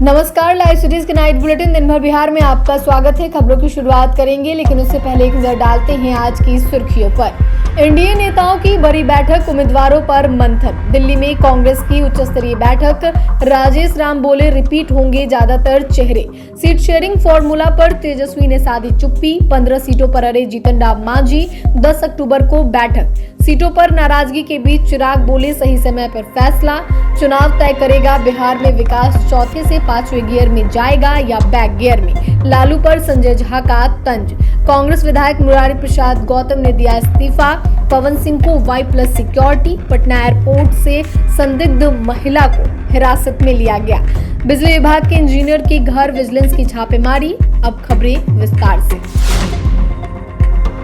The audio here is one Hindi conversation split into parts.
नमस्कार, लाइव सीरीज के नाइट बुलेटिन दिन भर बिहार में आपका स्वागत है। खबरों की शुरुआत करेंगे, लेकिन उससे पहले एक नजर डालते हैं आज की सुर्खियों पर। एनडीए नेताओं की बड़ी बैठक, उम्मीदवारों पर मंथन। दिल्ली में कांग्रेस की उच्च स्तरीय बैठक, राजेश राम बोले रिपीट होंगे ज्यादातर चेहरे। सीट शेयरिंग फॉर्मूला पर तेजस्वी ने साधी चुप्पी। 15 सीटों पर अड़े जीतन राम मांझी। 10 अक्टूबर को बैठक। सीटों पर नाराजगी के बीच चिराग बोले सही समय पर फैसला। चुनाव तय करेगा बिहार में विकास चौथे से 5वें गियर में जाएगा या बैक गियर में। लालू पर संजय झा का तंज। कांग्रेस विधायक मुरारी प्रसाद गौतम ने दिया इस्तीफा। पवन सिंह को Y+ सिक्योरिटी। पटना एयरपोर्ट से संदिग्ध महिला को हिरासत में लिया गया। बिजली विभाग के इंजीनियर के घर विजिलेंस की छापेमारी। अब खबरें विस्तार से।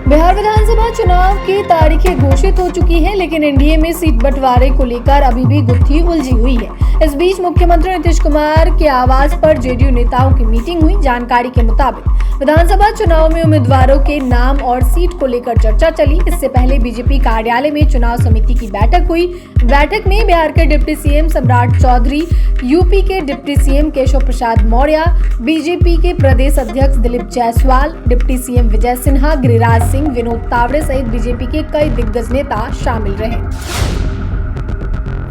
बिहार विधानसभा चुनाव की तारीखें घोषित हो चुकी हैं, लेकिन एनडीए में सीट बंटवारे को लेकर अभी भी गुत्थी उलझी हुई है। इस बीच मुख्यमंत्री नीतीश कुमार के आवास पर जेडीयू नेताओं की मीटिंग हुई। जानकारी के मुताबिक विधानसभा चुनाव में उम्मीदवारों के नाम और सीट को लेकर चर्चा चली। इससे पहले बीजेपी कार्यालय में चुनाव समिति की बैठक हुई। बैठक में बिहार के डिप्टी सीएम सम्राट चौधरी, यूपी के deputy CM Keshav Prasad Maurya, BJP के प्रदेश अध्यक्ष दिलीप जायसवाल, डिप्टी सीएम विजय सिन्हा, गिरिराज सिंह, विनोद तावड़े सहित बीजेपी के कई दिग्गज नेता शामिल रहे।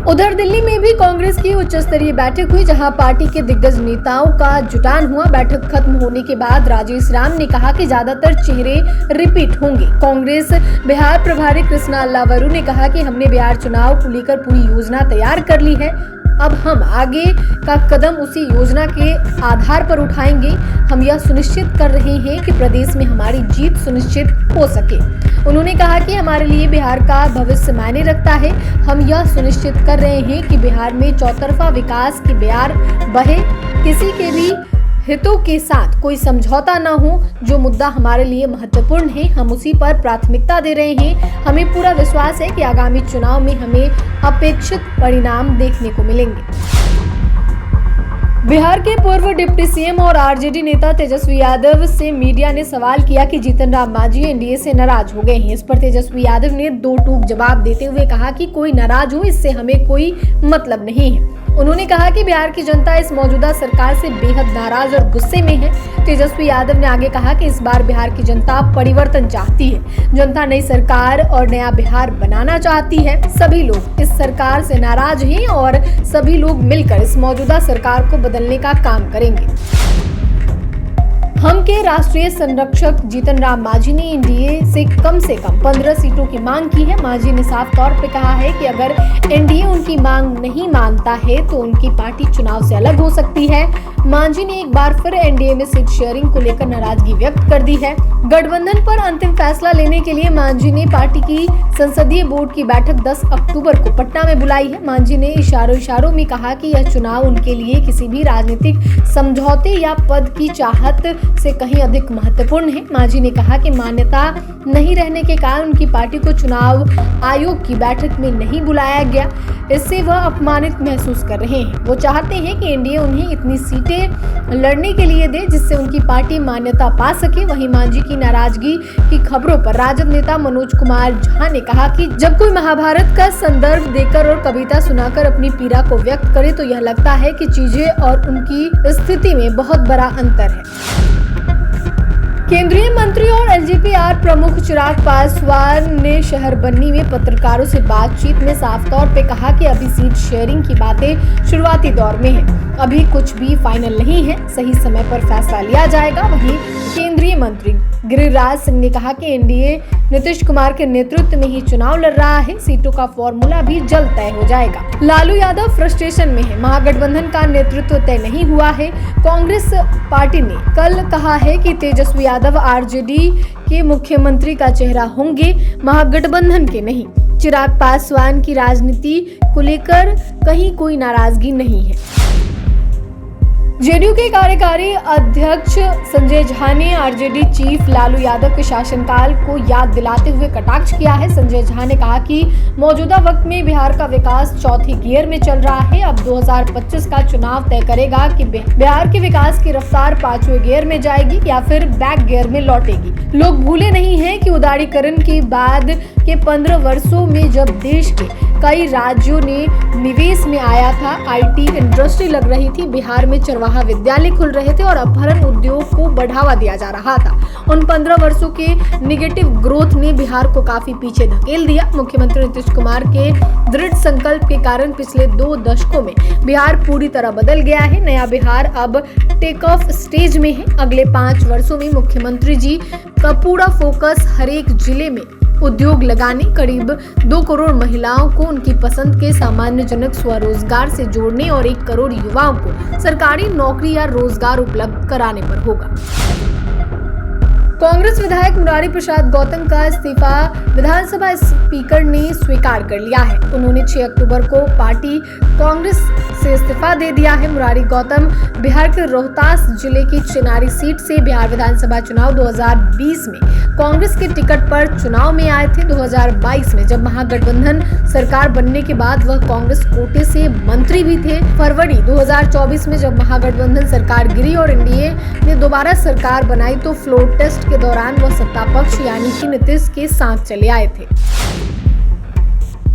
उधर दिल्ली में भी कांग्रेस की उच्च स्तरीय बैठक हुई, जहां पार्टी के दिग्गज नेताओं का जुटान हुआ। बैठक खत्म होने के बाद राजेश राम ने कहा कि ज्यादातर चेहरे रिपीट होंगे। कांग्रेस बिहार प्रभारी कृष्णा अल्लावरू ने कहा कि हमने बिहार चुनाव को लेकर पूरी योजना तैयार कर ली है। अब हम आगे का कदम उसी योजना के आधार पर उठाएंगे। हम यह सुनिश्चित कर रहे हैं कि प्रदेश में हमारी जीत सुनिश्चित हो सके। उन्होंने कहा कि हमारे लिए बिहार का भविष्य मायने रखता है। हम यह सुनिश्चित कर रहे हैं कि बिहार में चौतरफा विकास की बयार बहे, किसी के भी हितों के साथ कोई समझौता न हो। जो मुद्दा हमारे लिए महत्वपूर्ण है, हम उसी पर प्राथमिकता दे रहे हैं। हमें पूरा विश्वास है कि आगामी चुनाव में हमें अपेक्षित परिणाम देखने को मिलेंगे। बिहार के पूर्व डिप्टी सीएम और आरजेडी नेता तेजस्वी यादव से मीडिया ने सवाल किया कि जीतन राम मांझी एनडीए से नाराज हो गए हैं। इस पर तेजस्वी यादव ने दो टूक जवाब देते हुए कहा कि कोई नाराज हो, इससे हमें कोई मतलब नहीं है। उन्होंने कहा कि बिहार की जनता इस मौजूदा सरकार से बेहद नाराज और गुस्से में है। तेजस्वी यादव ने आगे कहा कि इस बार बिहार की जनता परिवर्तन चाहती है। जनता नई सरकार और नया बिहार बनाना चाहती है। सभी लोग इस सरकार से नाराज हैं और सभी लोग मिलकर इस मौजूदा सरकार को बदलने का काम करेंगे। हम के राष्ट्रीय संरक्षक जीतन राम मांझी ने एनडीए से कम 15 सीटों की मांग की है। मांझी ने साफ तौर पे कहा है कि अगर एनडीए उनकी मांग नहीं मानता है तो उनकी पार्टी चुनाव से अलग हो सकती है। मांझी ने एक बार फिर एनडीए में सीट शेयरिंग को लेकर नाराजगी व्यक्त कर दी है। गठबंधन पर अंतिम फैसला लेने के लिए मांझी ने पार्टी की संसदीय बोर्ड की बैठक 10 अक्टूबर को पटना में बुलाई है। मांझी ने इशारों में कहा कि यह चुनाव उनके लिए किसी भी राजनीतिक समझौते या पद की चाहत से कहीं अधिक महत्वपूर्ण है। मांझी ने कहा कि मान्यता नहीं रहने के कारण उनकी पार्टी को चुनाव आयोग की बैठक में नहीं बुलाया गया। इससे वह अपमानित महसूस कर रहे हैं। वो चाहते हैं कि एनडीए उन्हें इतनी सीटें लड़ने के लिए दे जिससे उनकी पार्टी मान्यता पा सके। वहीं मांझी की नाराजगी की खबरों पर राजद नेता मनोज कुमार झा ने कहा कि जब कोई महाभारत का संदर्भ देकर और कविता सुनाकर अपनी पीड़ा को व्यक्त करे तो यह लगता है कि चीजें और उनकी स्थिति में बहुत बड़ा अंतर है। केंद्रीय मंत्री और एलजेपी प्रमुख चिराग पासवान ने शहर बन्नी में पत्रकारों से बातचीत में साफ तौर पे कहा कि अभी सीट शेयरिंग की बातें शुरुआती दौर में है। अभी कुछ भी फाइनल नहीं है। सही समय पर फैसला लिया जाएगा। वहीं केंद्रीय मंत्री गिरिराज सिंह ने कहा कि एनडीए नीतीश कुमार के नेतृत्व में ही चुनाव लड़ रहा है। सीटों का फॉर्मूला भी जल्द तय हो जाएगा। लालू यादव फ्रस्ट्रेशन में है। महागठबंधन का नेतृत्व तय नहीं हुआ है। कांग्रेस पार्टी ने कल कहा है कि तेजस्वी यादव आरजेडी के मुख्यमंत्री का चेहरा होंगे, महागठबंधन के नहीं। चिराग पासवान की राजनीति को लेकर कहीं कोई नाराजगी नहीं है। जेडीयू के कार्यकारी अध्यक्ष संजय झा ने आरजेडी चीफ लालू यादव के शासनकाल को याद दिलाते हुए कटाक्ष किया है। संजय झा ने कहा कि मौजूदा वक्त में बिहार का विकास चौथे गियर में चल रहा है। अब 2025 का चुनाव तय करेगा कि बिहार के विकास की रफ्तार 5वें गियर में जाएगी या फिर बैक गियर में लौटेगी। लोग भूले नहीं हैं कि उदारीकरण के बाद कि 15 वर्षों में जब देश के कई राज्यों ने निवेश में आया था, आईटी इंडस्ट्री लग रही थी, बिहार में चरवाहा विद्यालय खुल रहे थे और अपहरण उद्योग को बढ़ावा दिया जा रहा था। उन 15 वर्षों के निगेटिव ग्रोथ ने बिहार को काफी पीछे धकेल दिया। मुख्यमंत्री नीतीश कुमार के दृढ़ संकल्प के कारण पिछले 2 दशकों में बिहार पूरी तरह बदल गया है। नया बिहार अब टेक ऑफ स्टेज में है। अगले 5 वर्षों में मुख्यमंत्री जी का पूरा फोकस हर एक जिले में उद्योग लगाने, करीब 2 करोड़ महिलाओं को उनकी पसंद के सामान्यजनक स्वरोजगार से जोड़ने और 1 करोड़ युवाओं को सरकारी नौकरी या रोजगार उपलब्ध कराने पर होगा। कांग्रेस विधायक मुरारी प्रसाद गौतम का इस्तीफा विधानसभा स्पीकर ने स्वीकार कर लिया है। उन्होंने 6 अक्टूबर को पार्टी कांग्रेस से इस्तीफा दे दिया है। मुरारी गौतम बिहार के रोहतास जिले की चिनारी सीट से बिहार विधानसभा चुनाव 2020 में कांग्रेस के टिकट पर चुनाव में आए थे। 2022 में जब महागठबंधन सरकार बनने के बाद वह कांग्रेस कोटे से मंत्री भी थे। फरवरी 2024 में जब महागठबंधन सरकार गिरी और एनडीए ने दोबारा सरकार बनाई तो फ्लोर टेस्ट के दौरान वह सत्ता पक्ष यानी कि नीतीश के साथ चले आए थे।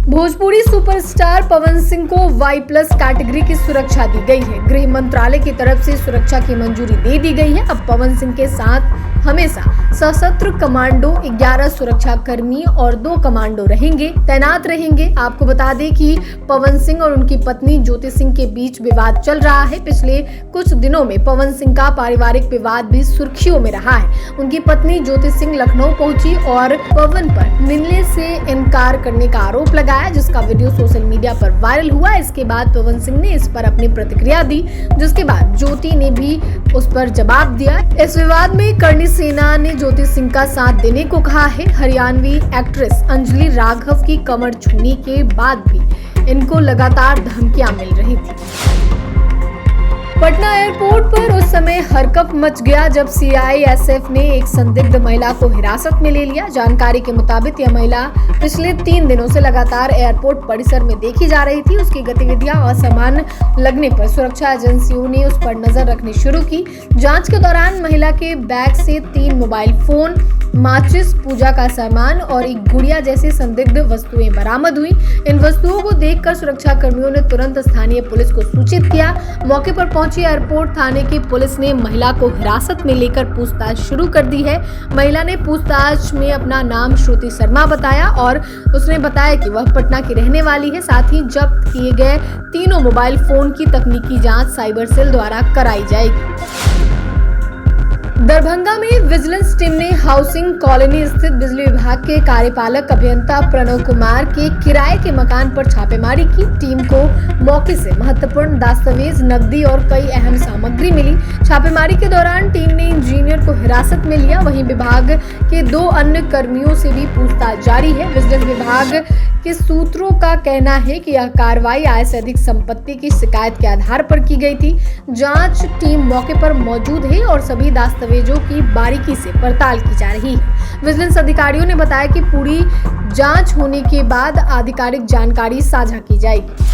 भोजपुरी सुपरस्टार पवन सिंह को Y+ कैटेगरी की सुरक्षा दी गई है। गृह मंत्रालय की तरफ से सुरक्षा की मंजूरी दे दी गई है। अब पवन सिंह के साथ हमेशा सशस्त्र कमांडो 11 सुरक्षा कर्मी और 2 कमांडो तैनात रहेंगे। आपको बता दें कि पवन सिंह और उनकी पत्नी ज्योति सिंह के बीच विवाद चल रहा है। पिछले कुछ दिनों में पवन सिंह का पारिवारिक विवाद भी सुर्खियों में रहा है। उनकी पत्नी ज्योति सिंह लखनऊ पहुंची और पवन पर मिलने से इनकार करने का आरोप लगाया, जिसका वीडियो सोशल मीडिया पर वायरल हुआ। इसके बाद पवन सिंह ने इस पर अपनी प्रतिक्रिया दी, जिसके बाद ज्योति ने भी उस पर जवाब दिया। इस विवाद में करणी सेना ने ज्योति सिंह का साथ देने को कहा है। हरियाणवी एक्ट्रेस अंजलि राघव की कमर छूने के बाद भी इनको लगातार धमकियां मिल रही थी। पटना एयरपोर्ट पर उस समय हरकंप मच गया जब CISF ने एक संदिग्ध महिला को हिरासत में ले लिया। जानकारी के मुताबिक यह महिला पिछले 3 दिनों से लगातार एयरपोर्ट परिसर में देखी जा रही थी। उसकी गतिविधियां असामान्य लगने पर सुरक्षा एजेंसियों ने उस पर नजर रखनी शुरू की। जांच के दौरान महिला के बैग से 3 मोबाइल फोन, माचिस, पूजा का सामान और एक गुड़िया जैसी संदिग्ध वस्तुएं बरामद हुई। इन वस्तुओं को देखकर सुरक्षा कर्मियों ने तुरंत स्थानीय पुलिस को सूचित किया। मौके पर पहुंची एयरपोर्ट थाने की पुलिस ने महिला को हिरासत में लेकर पूछताछ शुरू कर दी है। महिला ने पूछताछ में अपना नाम श्रुति शर्मा बताया और उसने बताया कि वह पटना की रहने वाली है। साथ ही जब्त किए गए तीनों मोबाइल फोन की तकनीकी जांच साइबर सेल द्वारा कराई जाएगी। दरभंगा में विजिलेंस टीम ने हाउसिंग कॉलोनी स्थित बिजली विभाग के कार्यपालक अभियंता प्रणव कुमार के किराए के मकान पर छापेमारी की। टीम को मौके से महत्वपूर्ण दस्तावेज, नकदी और कई अहम सामग्री मिली। छापेमारी के दौरान टीम ने इंजीनियर को हिरासत में लिया। वहीं विभाग के 2 अन्य कर्मियों से भी पूछताछ जारी है। विजिलेंस विभाग के सूत्रों का कहना है कि यह कार्रवाई आय से अधिक संपत्ति की शिकायत के आधार पर की गई थी। जांच टीम मौके पर मौजूद है और सभी दस्तावेजों की बारीकी से पड़ताल की जा रही है। विजिलेंस अधिकारियों ने बताया कि पूरी जांच होने के बाद आधिकारिक जानकारी साझा की जाएगी।